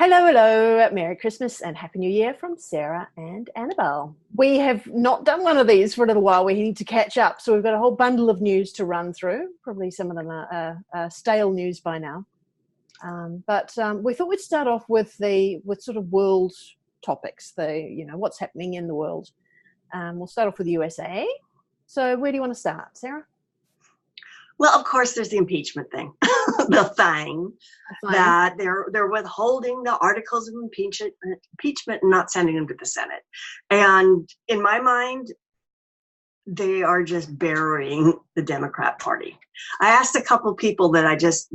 Hello, hello, Merry Christmas and Happy New Year from Sarah and Annabelle. We have not done one of these for a little while. We need to catch up. So we've got a whole bundle of news to run through. Probably some of them are stale news by now. But we thought we'd start off with sort of world topics, what's happening in the world. We'll start off with the USA. So where do you want to start, Sarah? Well, of course, there's the impeachment thing, the thing that they're withholding the articles of impeachment and not sending them to the Senate. And in my mind, they are just burying the Democrat Party. I asked a couple people that I just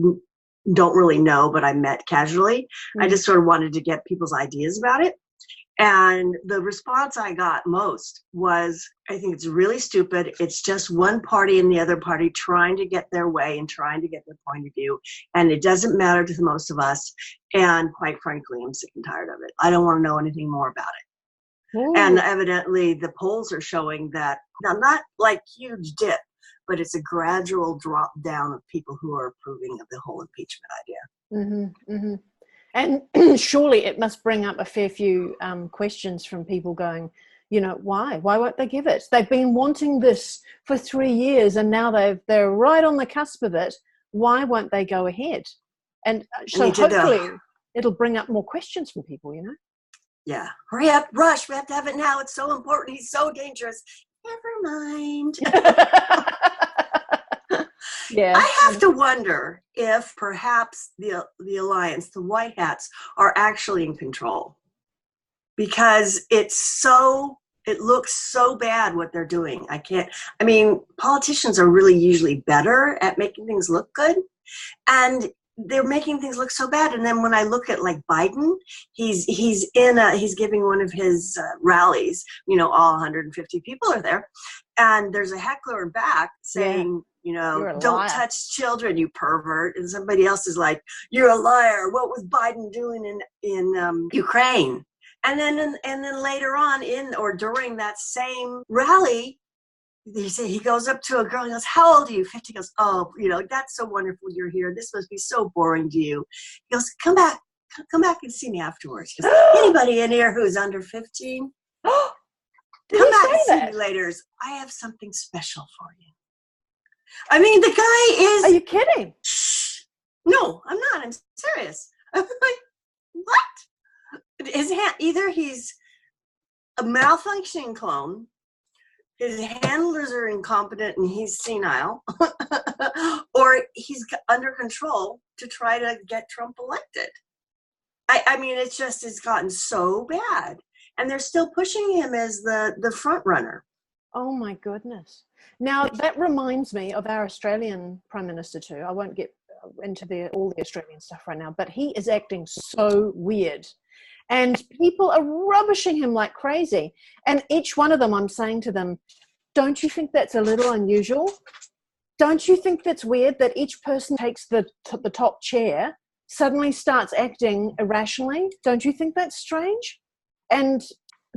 don't really know, but I met casually. Mm-hmm. I just sort of wanted to get people's ideas about it. And the response I got most was, I think it's really stupid. It's just one party and the other party trying to get their way and trying to get their point of view. And it doesn't matter to the most of us. And quite frankly, I'm sick and tired of it. I don't want to know anything more about it. Ooh. And evidently the polls are showing that, now not like huge dip, but it's a gradual drop down of people who are approving of the whole impeachment idea. Mm-hmm, mm-hmm. And surely it must bring up a fair few questions from people going, why? Why won't they give it? They've been wanting this for 3 years and now they're right on the cusp of it. Why won't they go ahead? And so hopefully it'll bring up more questions from people, Yeah. Hurry up, rush. We have to have it now. It's so important. He's so dangerous. Never mind. Yeah. I have to wonder if perhaps the alliance, the white hats, are actually in control, because it looks so bad what they're doing. Politicians are really usually better at making things look good, and they're making things look so bad. And then when I look at like Biden, he's giving one of his rallies, all 150 people are there, and there's a heckler in back saying, don't liar. Touch children, you pervert. And somebody else is like, you're a liar. What was Biden doing in Ukraine? And then later on during that same rally, he goes up to a girl and goes, how old are you? 50. He goes, oh, that's so wonderful you're here. This must be so boring to you. He goes, come back and see me afterwards. He goes, anybody in here who's under 15? Come back and see me later. I have something special for you. The guy is... Are you kidding? No, I'm not. I'm serious. I'm like, what? His hand, either he's a malfunctioning clone, his handlers are incompetent and he's senile, or he's under control to try to get Trump elected. It's gotten so bad. And they're still pushing him as the front runner. Oh my goodness. Now that reminds me of our Australian Prime Minister too. I won't get into all the Australian stuff right now, but he is acting so weird. And people are rubbishing him like crazy. And each one of them, I'm saying to them, don't you think that's a little unusual? Don't you think that's weird that each person takes the top chair, suddenly starts acting irrationally? Don't you think that's strange? And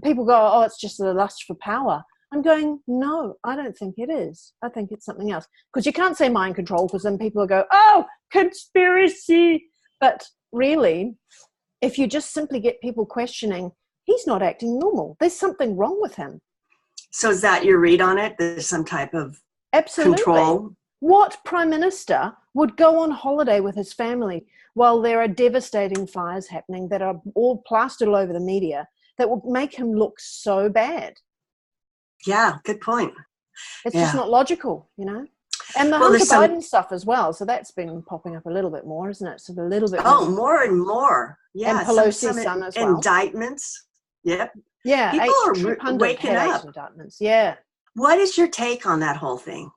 people go, oh, it's just a lust for power. I'm going, no, I don't think it is. I think it's something else. Because you can't say mind control, because then people will go, oh, conspiracy. But really, if you just simply get people questioning, he's not acting normal. There's something wrong with him. So is that your read on it? There's some type of Absolutely. Control? What prime minister would go on holiday with his family while there are devastating fires happening that are all plastered all over the media that would make him look so bad? Yeah, good point. It's just not logical, And the Hunter Biden stuff as well. So that's been popping up a little bit more, isn't it? So a little bit more. More and more. Yeah. And Pelosi's son as well. Indictments. Yep. Yeah. People are waking up. Indictments. Yeah. What is your take on that whole thing?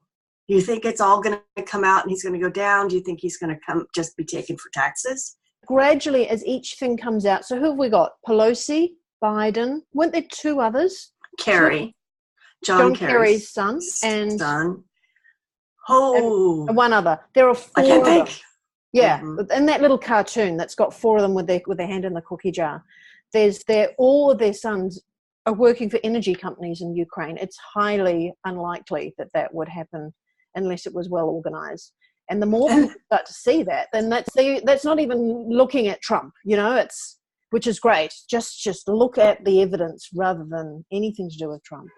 Do you think it's all going to come out and he's going to go down? Do you think he's going to just be taken for taxes? Gradually, as each thing comes out. So who have we got? Pelosi, Biden. Weren't there two others? Kerry. John Kerry's son. And one other. There are four. I can't think. Yeah. Mm-hmm. In that little cartoon that's got four of them with their hand in the cookie jar. All of their sons are working for energy companies in Ukraine. It's highly unlikely that would happen unless it was well organized. And the more people start to see that, then that's not even looking at Trump. which is great. Just look at the evidence rather than anything to do with Trump.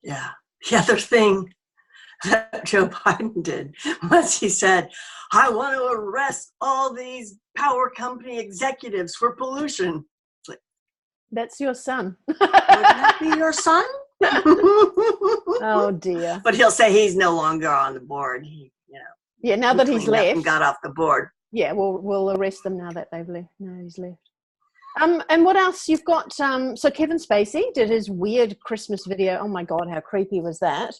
Yeah. The other thing that Joe Biden did was he said, I want to arrest all these power company executives for pollution. That's your son. Would that be your son? Oh dear. But he'll say he's no longer on the board. Yeah, now that he's left. And got off the board. Yeah, we'll arrest them now that they've left. No, he's left. And what else you've got? So Kevin Spacey did his weird Christmas video. Oh my God, how creepy was that?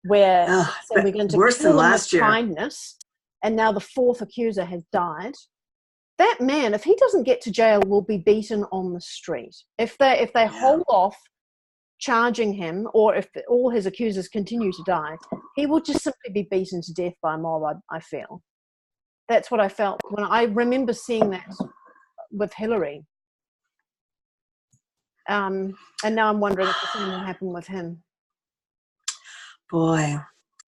Where we're going to worse kill than him last with year. kindness, and now the fourth accuser has died. That man, if he doesn't get to jail, will be beaten on the street. If they hold off charging him, or if all his accusers continue to die, he will just simply be beaten to death by a mob. I feel that's what I felt when I remember seeing that with Hillary. And now I'm wondering if the same will happen with him. Boy,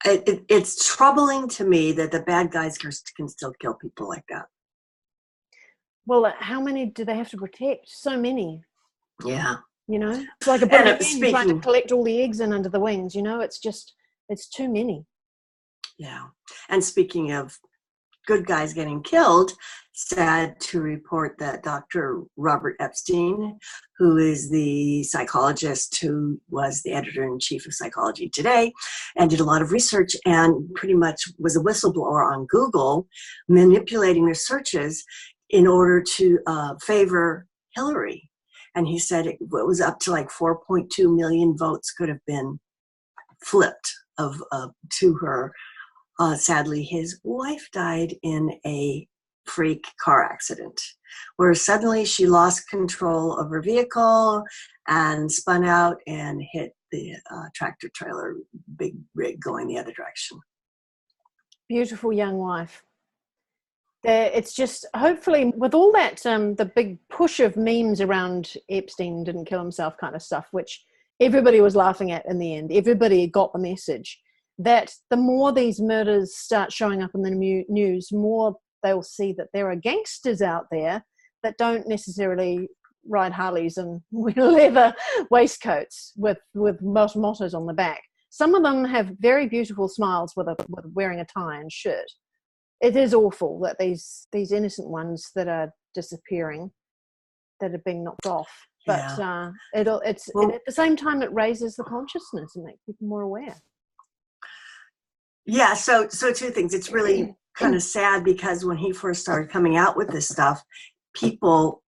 it's troubling to me that the bad guys can still kill people like that. Well, how many do they have to protect? So many. Yeah. It's like a bunny trying to collect all the eggs in under the wings. It's too many. Yeah. And speaking of good guys getting killed, sad to report that Dr. Robert Epstein, who is the psychologist who was the editor-in-chief of Psychology Today and did a lot of research and pretty much was a whistleblower on Google, manipulating their searches in order to favor Hillary. And he said it was up to like 4.2 million votes could have been flipped to her. Sadly, his wife died in a freak car accident where suddenly she lost control of her vehicle and spun out and hit the tractor trailer, big rig going the other direction. Beautiful young wife. It's just, hopefully, with all that, the big push of memes around Epstein didn't kill himself kind of stuff, which everybody was laughing at in the end. Everybody got the message that the more these murders start showing up in the news, more they'll see that there are gangsters out there that don't necessarily ride Harleys and wear leather waistcoats with mottos on the back. Some of them have very beautiful smiles with wearing a tie and shirt. It is awful that these innocent ones that are disappearing, that are being knocked off. But at the same time, it raises the consciousness and makes people more aware. Yeah, so two things. It's really kind of sad because when he first started coming out with this stuff, people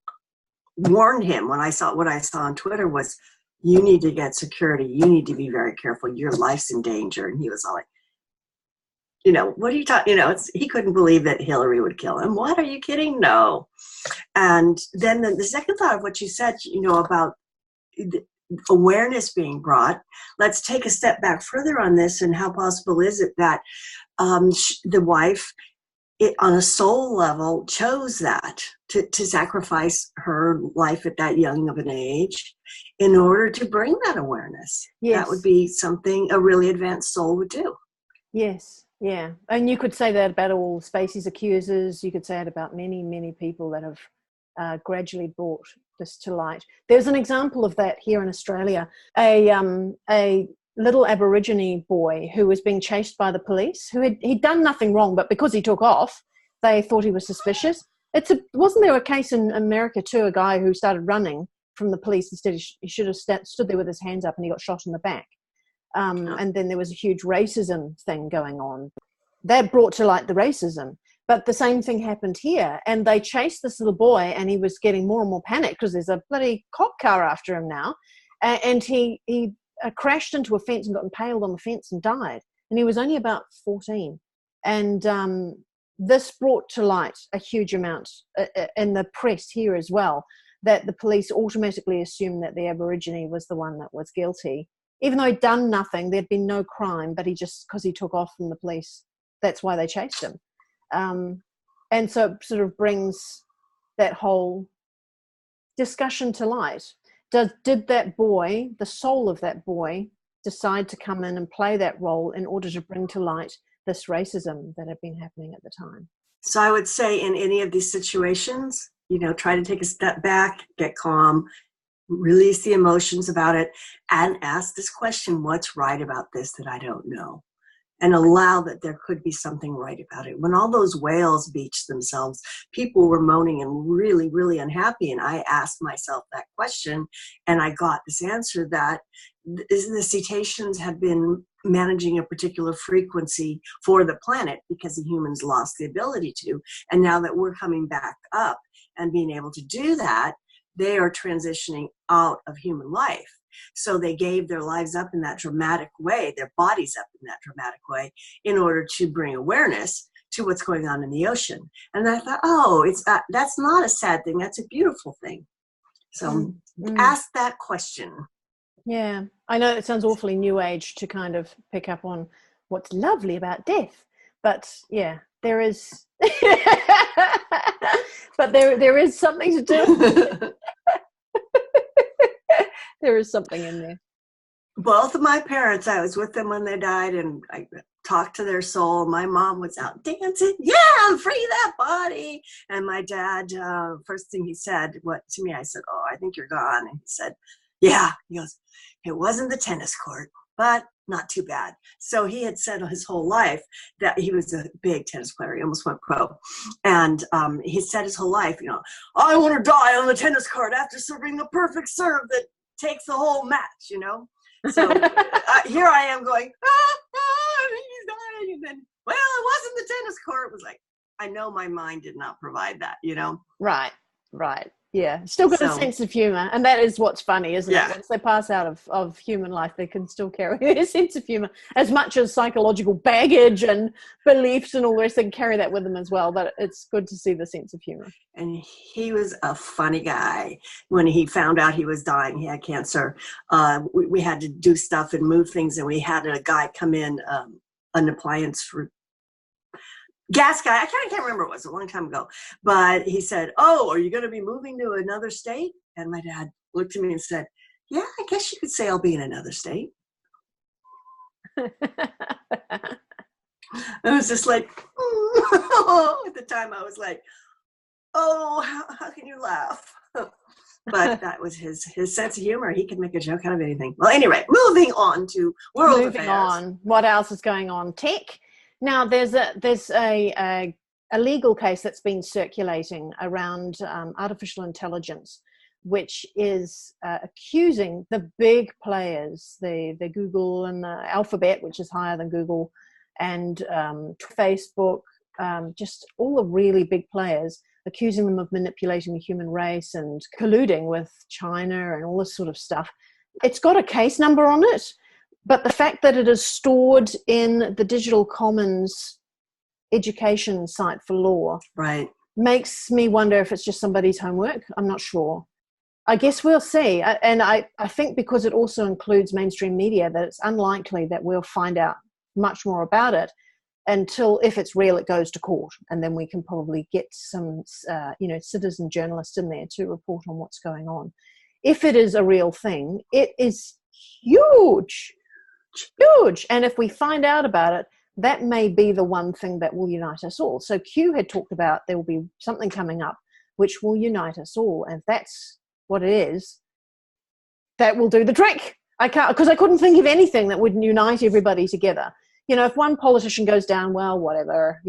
warned him. What I saw on Twitter was, you need to get security. You need to be very careful. Your life's in danger. And he was all like, what are you talking? He couldn't believe that Hillary would kill him. What, are you kidding? No. And then the second thought of what you said, about awareness being brought. Let's take a step back further on this, and how possible is it that the wife, on a soul level, chose that to sacrifice her life at that young of an age in order to bring that awareness? Yes. That would be something a really advanced soul would do. Yes. Yeah. And you could say that about all Spacey's accusers. You could say it about many, many people that have gradually brought this to light. There's an example of that here in Australia. A little Aborigine boy who was being chased by the police, he'd done nothing wrong, but because he took off, they thought he was suspicious. Wasn't there a case in America too, a guy who started running from the police instead? He should have stood there with his hands up, and he got shot in the back. And then there was a huge racism thing going on. That brought to light the racism. But the same thing happened here. And they chased this little boy, and he was getting more and more panicked because there's a bloody cop car after him now. And he crashed into a fence and got impaled on the fence and died. And he was only about 14. And this brought to light a huge amount in the press here as well, that the police automatically assumed that the Aborigine was the one that was guilty. Even though he'd done nothing, there'd been no crime, but because he took off from the police, that's why they chased him. And so it sort of brings that whole discussion to light. Did that boy, the soul of that boy, decide to come in and play that role in order to bring to light this racism that had been happening at the time? So I would say in any of these situations, try to take a step back, get calm, release the emotions about it, and ask this question, what's right about this that I don't know? And allow that there could be something right about it. When all those whales beached themselves, people were moaning and really, really unhappy. And I asked myself that question, and I got this answer that the cetaceans had been managing a particular frequency for the planet because the humans lost the ability to. And now that we're coming back up and being able to do that, they are transitioning out of human life. So they gave their lives up in that dramatic way, their bodies up in that dramatic way, in order to bring awareness to what's going on in the ocean. And I thought, that's not a sad thing. That's a beautiful thing. So ask that question. Yeah, I know it sounds awfully new age to kind of pick up on what's lovely about death, but yeah, there is, but there is something to do. There is something in there. Both of my parents, I was with them when they died, and I talked to their soul. My mom was out dancing. Yeah, free that body. And my dad, first thing he said to me, I said, oh, I think you're gone. And he said, yeah. He goes, it wasn't the tennis court, but not too bad. So he had said his whole life that he was a big tennis player. He almost went pro. And he said his whole life, I want to die on the tennis court after serving the perfect serve that takes the whole match, So here I am going, he's dying. And then, well, it wasn't the tennis court. It was like, I know my mind did not provide that, Right. Yeah. Still got a sense of humor. And that is what's funny, isn't it? Once they pass out of human life, they can still carry their sense of humor as much as psychological baggage and beliefs and all the rest. They can carry that with them as well. But it's good to see the sense of humor. And he was a funny guy. When he found out he was dying, he had cancer. We had to do stuff and move things. And we had a guy come in, an appliance for gas guy. I can't remember. It was a long time ago, but he said, oh, are you going to be moving to another state? And my dad looked at me and said, yeah, I guess you could say I'll be in another state. It was just like, at the time I was like, oh, how can you laugh? But that was his sense of humor. He could make a joke out of anything. Well, anyway, moving on to world affairs. Moving on. What else is going on? Tech. Now, there's a legal case that's been circulating around artificial intelligence, which is accusing the big players, the Google and the Alphabet, which is higher than Google, and Facebook, just all the really big players, accusing them of manipulating the human race and colluding with China and all this sort of stuff. It's got a case number on it. But the fact that it is stored in the Digital Commons education site for law makes me wonder if it's just somebody's homework. I'm not sure. I guess we'll see. And I think because it also includes mainstream media, that it's unlikely that we'll find out much more about it until, if it's real, it goes to court. And then we can probably get some, citizen journalists in there to report on what's going on. If it is a real thing, it is huge. And if we find out about it, that may be the one thing that will unite us all. So Q had talked about there will be something coming up which will unite us all. And if that's what it is, that will do the trick. Because I couldn't think of anything that would unite everybody together. If one politician goes down, well, whatever,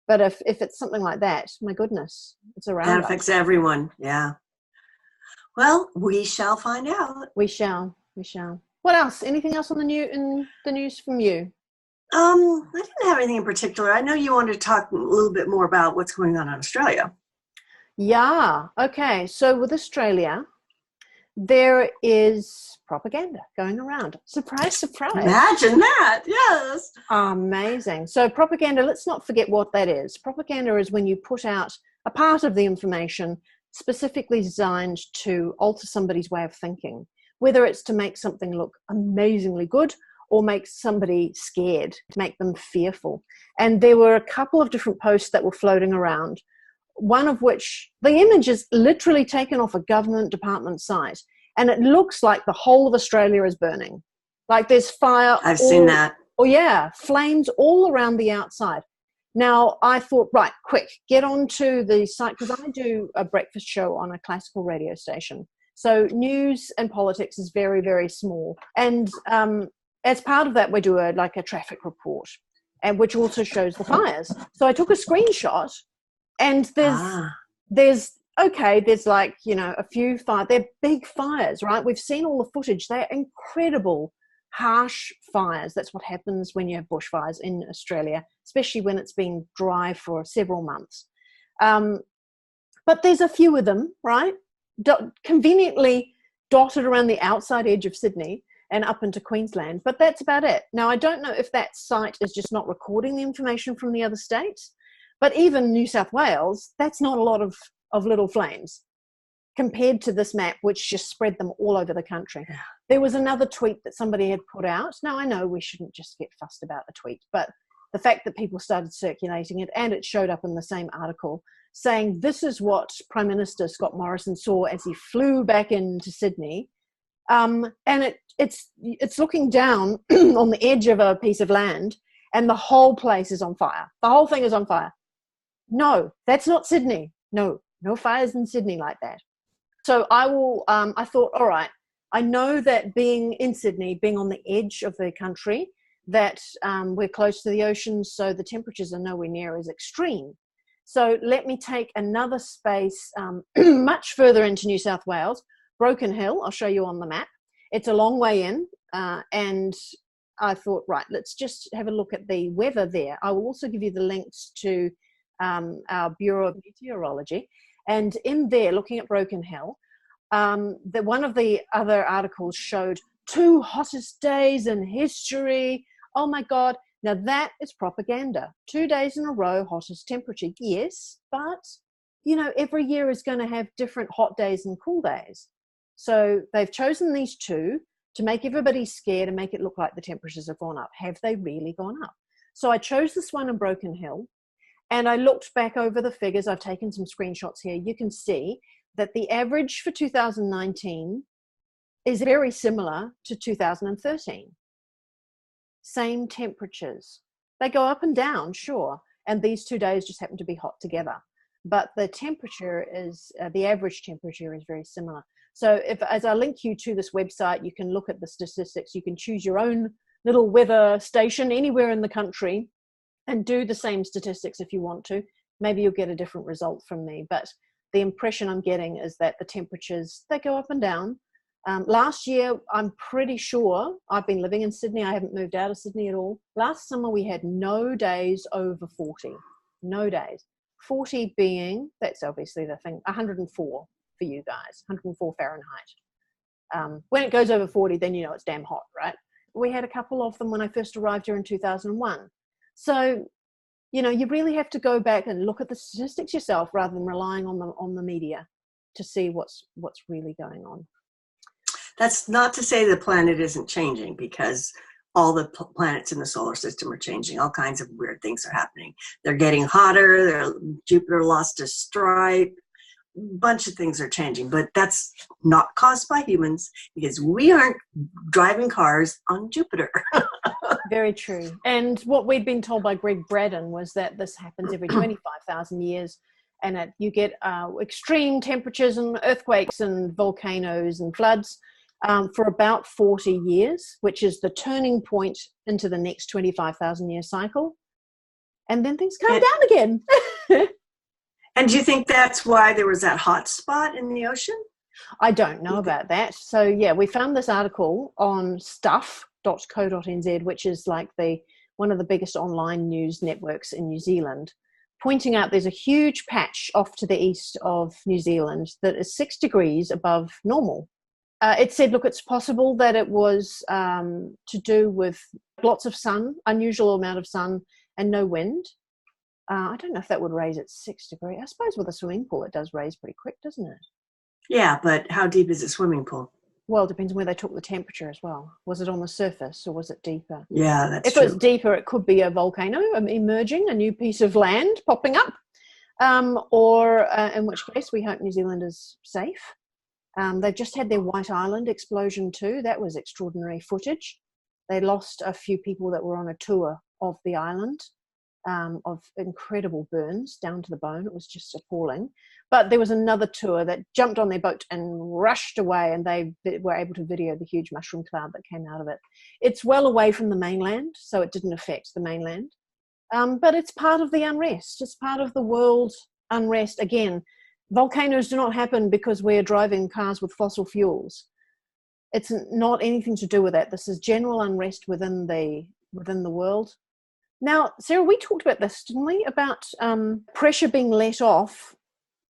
But if it's something like that, my goodness, it's around us. That affects everyone, yeah. Well, we shall find out. We shall. What else? Anything else in the news from you? I didn't have anything in particular. I know you wanted to talk a little bit more about what's going on in Australia. Yeah. Okay. So with Australia, there is propaganda going around. Surprise, surprise. Imagine that. Yes. Amazing. So propaganda, let's not forget what that is. Propaganda is when you put out a part of the information specifically designed to alter somebody's way of thinking, whether it's to make something look amazingly good or make somebody scared, to make them fearful. And there were a couple of different posts that were floating around, one of which, the image is literally taken off a government department site, and it looks like the whole of Australia is burning. Like there's fire. I've seen that. Oh yeah, flames all around the outside. Now, I thought, right, quick, get onto the site, because I do a breakfast show on a classical radio station. So news and politics is very, very small. And as part of that, we do a traffic report, and which also shows the fires. So I took a screenshot, and there's like, a few fires. They're big fires, right? We've seen all the footage. They're incredible, harsh fires. That's what happens when you have bushfires in Australia, especially when it's been dry for several months. But there's a few of them, right? Conveniently dotted around the outside edge of Sydney and up into Queensland, but that's about it. Now, I don't know if that site is just not recording the information from the other states, but even New South Wales, that's not a lot of little flames compared to this map, which just spread them all over the country. Yeah. There was another tweet that somebody had put out. Now, I know we shouldn't just get fussed about a tweet, but the fact that people started circulating it, and it showed up in the same article, saying this is what Prime Minister Scott Morrison saw as he flew back into Sydney. And it's looking down on the edge of a piece of land, and the whole place is on fire. The whole thing is on fire. No, that's not Sydney. No fires in Sydney like that. So I thought, all right, I know that being in Sydney, being on the edge of the country, that we're close to the ocean, so the temperatures are nowhere near as extreme. So let me take another space much further into New South Wales, Broken Hill. I'll show you on the map. It's a long way in, and I thought, right, let's just have a look at the weather there. I will also give you the links to our Bureau of Meteorology. And in there, looking at Broken Hill, one of the other articles showed 2 hottest days in history. Oh my God. Now that is propaganda. 2 days in a row, hottest temperature. Yes, but every year is going to have different hot days and cool days. So they've chosen these 2 to make everybody scared and make it look like the temperatures have gone up. Have they really gone up? So I chose this one in Broken Hill, and I looked back over the figures. I've taken some screenshots here. You can see that the average for 2019 is very similar to 2013. Same temperatures. They go up and down, sure, and these 2 days just happen to be hot together. But the temperature is, the average temperature is very similar. So as I link you to this website, you can look at the statistics. You can choose your own little weather station anywhere in the country and do the same statistics if you want to. Maybe you'll get a different result from me. But the impression I'm getting is that the temperatures, they go up and down. Last year, I'm pretty sure, I've been living in Sydney. I haven't moved out of Sydney at all. Last summer, we had no days over 40. No days. 40 being, that's obviously the thing, 104 for you guys, 104 Fahrenheit. When it goes over 40, then you know it's damn hot, right? We had a couple of them when I first arrived here in 2001. So, you really have to go back and look at the statistics yourself rather than relying on the media to see what's really going on. That's not to say the planet isn't changing, because all the planets in the solar system are changing. All kinds of weird things are happening. They're getting hotter. Jupiter lost a stripe. A bunch of things are changing, but that's not caused by humans, because we aren't driving cars on Jupiter. Very true. And what we'd been told by Greg Braddon was that this happens every 25,000 years, and that you get extreme temperatures and earthquakes and volcanoes and floods for about 40 years, which is the turning point into the next 25,000 year cycle. And then things calm down again. And do you think that's why there was that hot spot in the ocean? I don't know about that. So yeah, we found this article on stuff.co.nz, which is like one of the biggest online news networks in New Zealand, pointing out there's a huge patch off to the east of New Zealand that is 6 degrees above normal. It said, look, it's possible that it was to do with lots of sun, unusual amount of sun, and no wind. I don't know if that would raise it 6 degrees. I suppose with a swimming pool, it does raise pretty quick, doesn't it? Yeah, but how deep is a swimming pool? Well, it depends on where they took the temperature as well. Was it on the surface or was it deeper? Yeah, that's true. If it's deeper, it could be a volcano emerging, a new piece of land popping up, or in which case we hope New Zealand is safe. They've just had their White Island explosion too. That was extraordinary footage. They lost a few people that were on a tour of the island. of incredible burns down to the bone. It was just appalling. But there was another tour that jumped on their boat and rushed away, and they were able to video the huge mushroom cloud that came out of it. It's well away from the mainland, so it didn't affect the mainland. But it's part of the unrest. It's part of the world unrest. Again, volcanoes do not happen because we're driving cars with fossil fuels. It's not anything to do with that. This is general unrest within the world. Now, Sarah, we talked about this, didn't we? About pressure being let off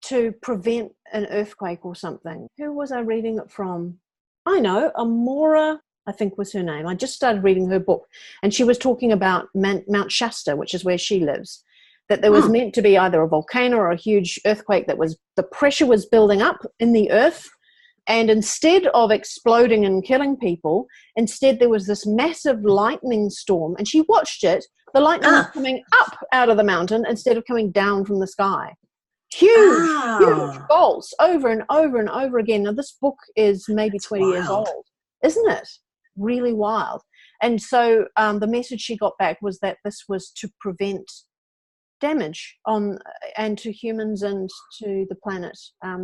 to prevent an earthquake or something. Who was I reading it from? I know, Amora, I think was her name. I just started reading her book, and she was talking about Mount Shasta, which is where she lives, that there was meant to be either a volcano or a huge earthquake the pressure was building up in the earth, and instead of exploding and killing people, instead there was this massive lightning storm, and she watched it. The lightning was coming up out of the mountain instead of coming down from the sky. Huge bolts over and over and over again. Now, this book is maybe 20 years old, isn't it? Really wild. And so the message she got back was that this was to prevent damage and to humans and to the planet.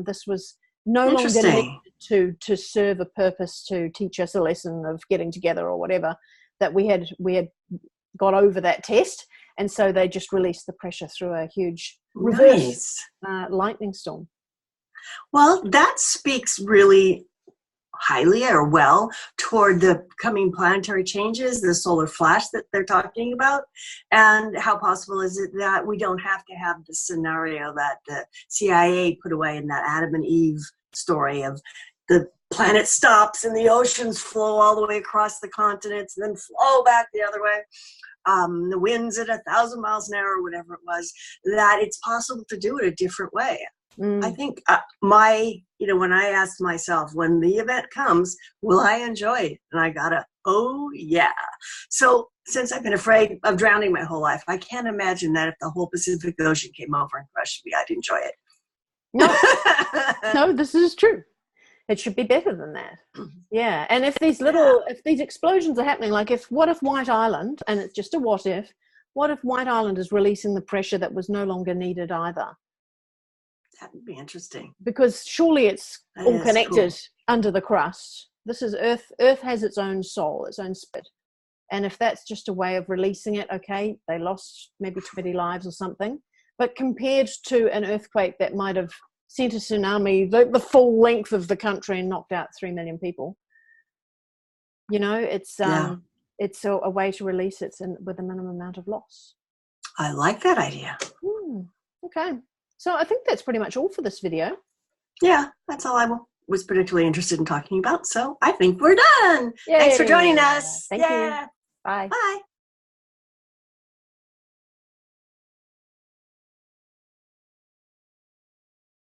This was no longer needed to serve a purpose to teach us a lesson of getting together or whatever, that we had got over that test. And so they just released the pressure through a huge reverse lightning storm. Well, that speaks really highly or well toward the coming planetary changes, the solar flash that they're talking about. And how possible is it that we don't have to have the scenario that the CIA put away in that Adam and Eve story of the planet stops and the oceans flow all the way across the continents and then flow back the other way. The winds at 1,000 miles an hour or whatever it was, that it's possible to do it a different way. I think when I asked myself, when the event comes, will I enjoy it? And I got oh yeah. So since I've been afraid of drowning my whole life, I can't imagine that if the whole Pacific Ocean came over and crushed me, I'd enjoy it. No, this is true. It should be better than that. Yeah. And if these explosions are happening, like what if White Island, and it's just a what if White Island is releasing the pressure that was no longer needed either? That would be interesting. Because surely it's all connected under the crust. This is Earth. Earth has its own soul, its own spirit. And if that's just a way of releasing it, okay, they lost maybe 20 lives or something. But compared to an earthquake that might have sent a tsunami the full length of the country and knocked out 3 million people, it's a way to release it with a minimum amount of loss. I like that idea. Okay. So I think that's pretty much all for this video. Yeah, that's all I was particularly interested in talking about. So I think we're done. Yay. Thanks for joining us. Thank you. Bye. Bye.